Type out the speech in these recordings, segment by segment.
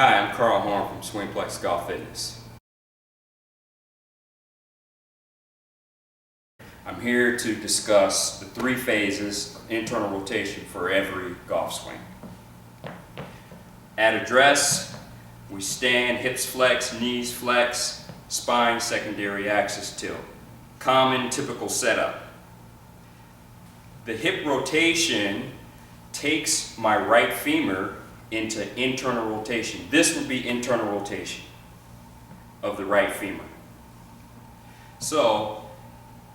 Hi, I'm Carl Horn from Swingplex Golf Fitness. I'm here to discuss the 3 phases of internal rotation for every golf swing. At address, we stand, hips flex, knees flex, spine secondary axis tilt. Common typical setup. The hip rotation takes my right femur into internal rotation. This would be internal rotation of the right femur. So,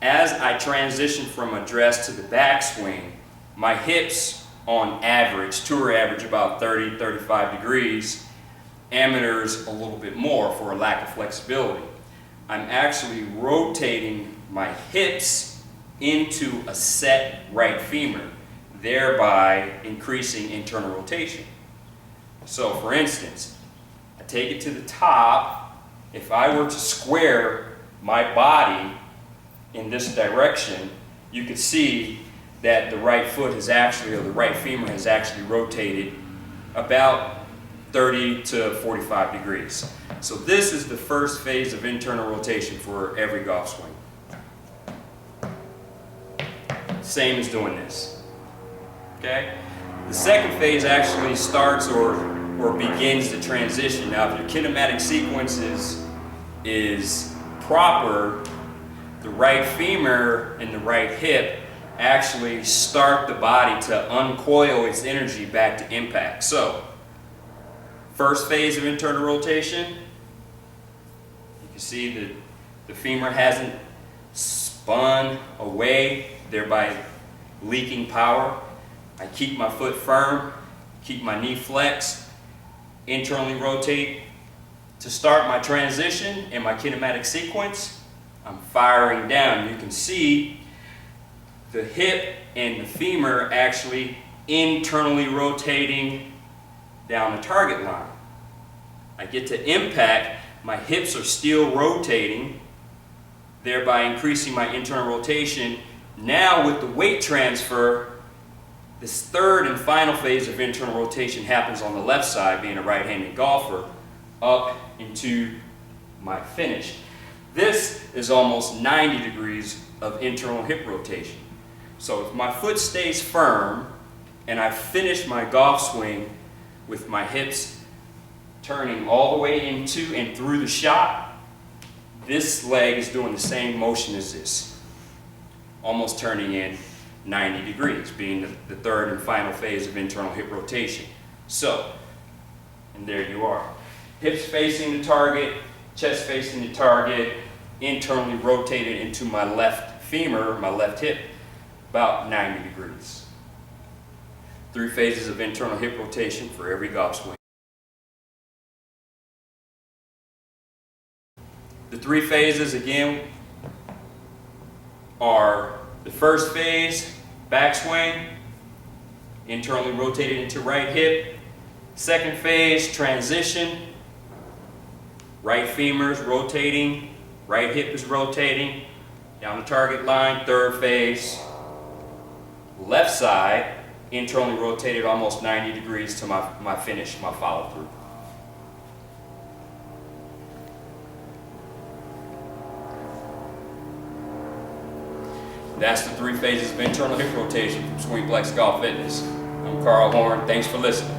as I transition from address to the backswing, my hips on average, tour average about 30-35 degrees, amateurs a little bit more for a lack of flexibility. I'm actually rotating my hips into a set right femur, thereby increasing internal rotation. So for instance, I take it to the top. If I were to square my body in this direction, you could see that the right foot has actually, or the right femur has actually rotated about 30 to 45 degrees. So this is the first phase of internal rotation for every golf swing. Same as doing this. Okay? The second phase actually starts or begins the transition. Now, if your kinematic sequence is proper, the right femur and the right hip actually start the body to uncoil its energy back to impact. So, first phase of internal rotation, you can see that the femur hasn't spun away, thereby leaking power. I keep my foot firm, keep my knee flexed, internally rotate. To start my transition and my kinematic sequence, I'm firing down. You can see the hip and the femur actually internally rotating down the target line. I get to impact, my hips are still rotating, thereby increasing my internal rotation. Now with the weight transfer, this third and final phase of internal rotation happens on the left side, being a right-handed golfer, up into my finish. This is almost 90 degrees of internal hip rotation. So if my foot stays firm and I finish my golf swing with my hips turning all the way into and through the shot, this leg is doing the same motion as this, almost turning in 90 degrees, being the third and final phase of internal hip rotation. So, and there you are. Hips facing the target, chest facing the target, internally rotated into my left femur, my left hip, about 90 degrees. 3 phases of internal hip rotation for every golf swing. The 3 phases, again, are the first phase, backswing, internally rotated into right hip. Second phase, transition, right femur's rotating, right hip is rotating, down the target line. Third phase, left side, internally rotated almost 90 degrees to my finish, my follow through. That's the 3 phases of internal hip rotation from Swingplex Golf Fitness. I'm Carl Horn. Thanks for listening.